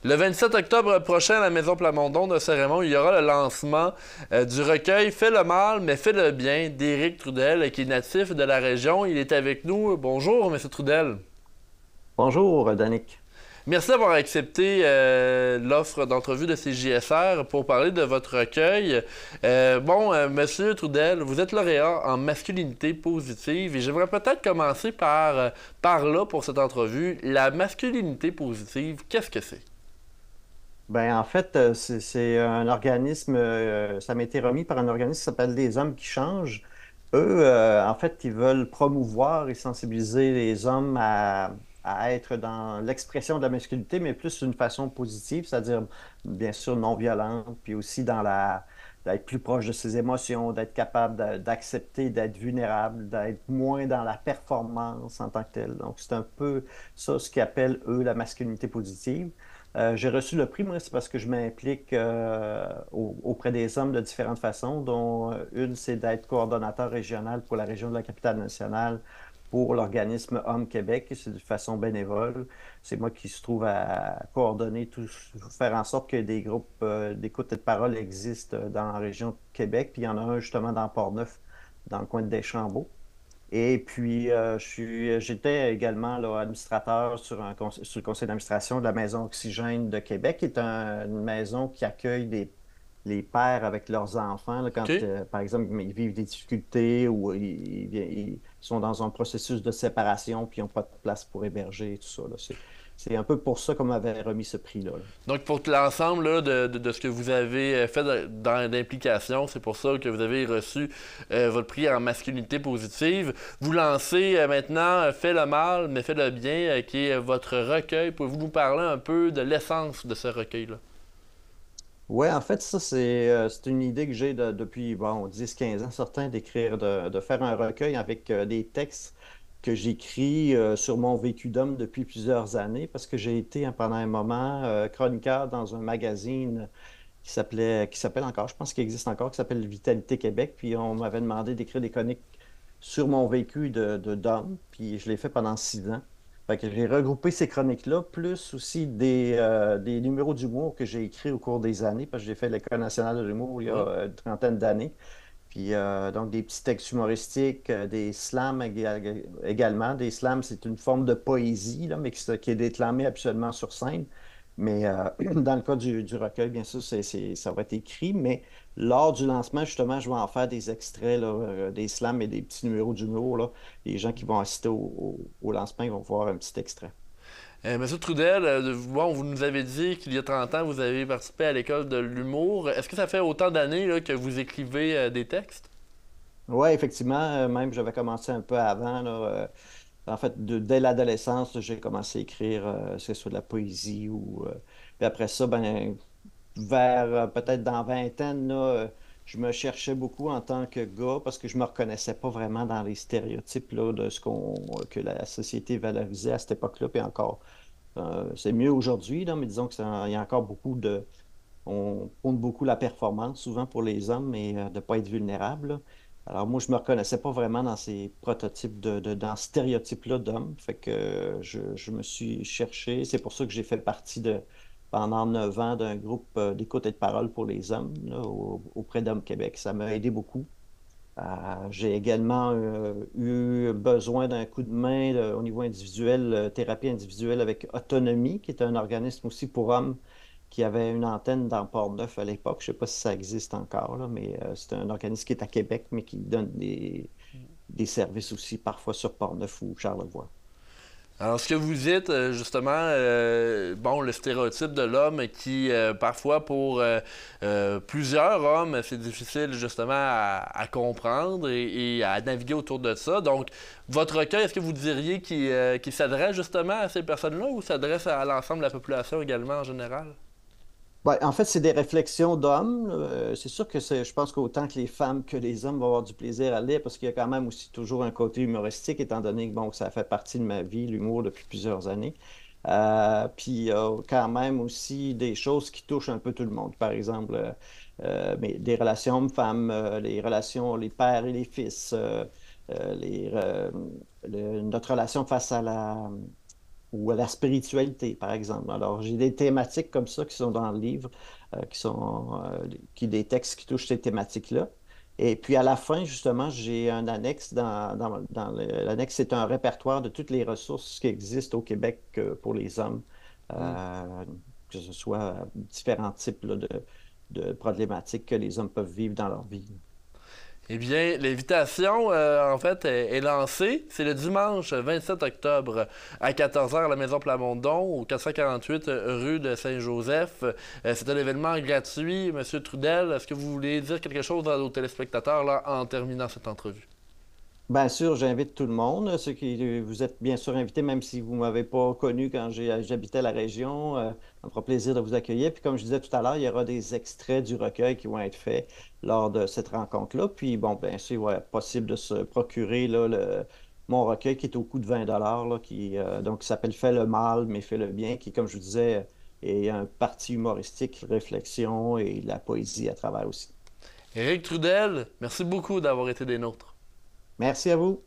Le 27 octobre prochain à la Maison Plamondon de Cérémon, il y aura le lancement du recueil Fais le mal, mais fais le bien d'Éric Trudel, qui est natif de la région. Il est avec nous. Bonjour, Monsieur Trudel. Bonjour, Danick. Merci d'avoir accepté l'offre d'entrevue de CJSR pour parler de votre recueil. Monsieur Trudel, vous êtes lauréat en masculinité positive et j'aimerais peut-être commencer par là pour cette entrevue. La masculinité positive, qu'est-ce que c'est? Ben, en fait, c'est un organisme, ça m'a été remis par un organisme qui s'appelle Les Hommes qui changent. Eux, en fait, ils veulent promouvoir et sensibiliser les hommes à être dans l'expression de la masculinité, mais plus d'une façon positive, c'est-à-dire, bien sûr, non violente, puis aussi d'être plus proche de ses émotions, d'être capable d'accepter, d'être vulnérable, d'être moins dans la performance en tant que tel. Donc, c'est un peu ça, ce qu'ils appellent, eux, la masculinité positive. J'ai reçu le prix, moi, c'est parce que je m'implique auprès des hommes de différentes façons, dont une, c'est d'être coordonnateur régional pour la région de la capitale nationale pour l'organisme Hommes Québec, et c'est de façon bénévole. C'est moi qui se trouve à coordonner tout, faire en sorte que des groupes d'écoute et de parole existent dans la région de Québec, puis il y en a un justement dans Port-Neuf, dans le coin de Deschambault. Et puis, j'étais également là, administrateur sur le conseil d'administration de la Maison Oxygène de Québec, qui est une maison qui accueille les pères avec leurs enfants là, quand, OK? par exemple, ils vivent des difficultés ou ils sont dans un processus de séparation puis ils n'ont pas de place pour héberger et tout ça. Là. C'est un peu pour ça qu'on m'avait remis ce prix-là. Là. Donc, pour l'ensemble de ce que vous avez fait dans l'implication, c'est pour ça que vous avez reçu votre prix en masculinité positive. Vous lancez maintenant Fais le mal, mais fais le bien, qui est votre recueil. Pouvez-vous nous parler un peu de l'essence de ce recueil-là? Oui, en fait, ça, c'est une idée que j'ai depuis bon, 10-15 ans, certain, d'écrire, de faire un recueil avec des textes que j'écris sur mon vécu d'homme depuis plusieurs années, parce que j'ai été pendant un moment chroniqueur dans un magazine qui s'appelle encore, je pense qu'il existe encore, qui s'appelle Vitalité Québec, puis on m'avait demandé d'écrire des chroniques sur mon vécu d'homme, puis je l'ai fait pendant 6 ans. Fait que j'ai regroupé ces chroniques-là, plus aussi des numéros d'humour que j'ai écrits au cours des années, parce que j'ai fait l'École nationale de l'humour il y a Ouais. une trentaine d'années. Puis donc des petits textes humoristiques, des slams également. Des slams, c'est une forme de poésie, là, mais qui est déclamée absolument sur scène. Mais dans le cas du recueil, bien sûr, ça va être écrit, mais lors du lancement, justement, je vais en faire des extraits, là, des slams et des petits numéros d'humour, là. Les gens qui vont assister au lancement, ils vont voir un petit extrait. Monsieur Trudel, bon, vous nous avez dit qu'il y a 30 ans, vous avez participé à l'école de l'humour. Est-ce que ça fait autant d'années là, que vous écrivez des textes? Oui, effectivement, même j'avais commencé un peu avant, là, en fait, dès l'adolescence, là, j'ai commencé à écrire, que ce soit de la poésie ou... puis après ça, ben, vers peut-être dans vingtaine, là, je me cherchais beaucoup en tant que gars parce que je me reconnaissais pas vraiment dans les stéréotypes là, de que la société valorisait à cette époque-là, puis encore. C'est mieux aujourd'hui, là, mais disons qu'il y a encore beaucoup de... On prône beaucoup la performance, souvent pour les hommes, mais de ne pas être vulnérable. Là. Alors moi, je me reconnaissais pas vraiment dans ces prototypes dans ce stéréotype-là d'homme. Fait que je me suis cherché. C'est pour ça que j'ai fait partie pendant 9 ans d'un groupe d'écoute et de parole pour les hommes là, auprès d'Hommes Québec. Ça m'a aidé beaucoup. J'ai également eu besoin d'un coup de main au niveau individuel, thérapie individuelle avec Autonomie, qui est un organisme aussi pour hommes qui avait une antenne dans Port-Neuf à l'époque. Je ne sais pas si ça existe encore, là, mais c'est un organisme qui est à Québec, mais qui donne des services aussi parfois sur Port-Neuf ou Charlevoix. Alors, ce que vous dites, justement, bon, le stéréotype de l'homme qui, parfois, pour plusieurs hommes, c'est difficile, justement, à comprendre et à naviguer autour de ça. Donc, votre recueil, est-ce que vous diriez qu'il s'adresse, justement, à ces personnes-là ou s'adresse à l'ensemble de la population également, en général? Ben, en fait, c'est des réflexions d'hommes. C'est sûr que je pense qu'autant que les femmes que les hommes vont avoir du plaisir à lire parce qu'il y a quand même aussi toujours un côté humoristique, étant donné que bon, ça fait partie de ma vie, l'humour, depuis plusieurs années. Puis il y a quand même aussi des choses qui touchent un peu tout le monde. Par exemple, mais des relations hommes-femmes, les relations, les pères et les fils, les, notre relation face à ou à la spiritualité, par exemple. Alors, j'ai des thématiques comme ça qui sont dans le livre, des textes qui touchent ces thématiques-là. Et puis à la fin, justement, j'ai un annexe l'annexe, c'est un répertoire de toutes les ressources qui existent au Québec pour les hommes, Hmm. euh, que ce soit différents types là, de problématiques que les hommes peuvent vivre dans leur vie. Eh bien, l'invitation, en fait, est lancée. C'est le dimanche 27 octobre à 14 heures à la Maison Plamondon, au 448 rue de Saint-Joseph. C'est un événement gratuit. Monsieur Trudel, est-ce que vous voulez dire quelque chose à nos téléspectateurs là, en terminant cette entrevue? Bien sûr, j'invite tout le monde. Ceux qui vous êtes bien sûr invités, même si vous ne m'avez pas connu quand j'habitais la région. Ça me fera plaisir de vous accueillir. Puis comme je disais tout à l'heure, il y aura des extraits du recueil qui vont être faits lors de cette rencontre-là. Puis bon, bien sûr, ouais, possible de se procurer là, mon recueil qui est au coût de 20 là, qui s'appelle Fais le mal, mais fais le bien, qui, comme je vous disais, est un parti humoristique, réflexion et de la poésie à travers aussi. Éric Trudel, merci beaucoup d'avoir été des nôtres. Merci à vous.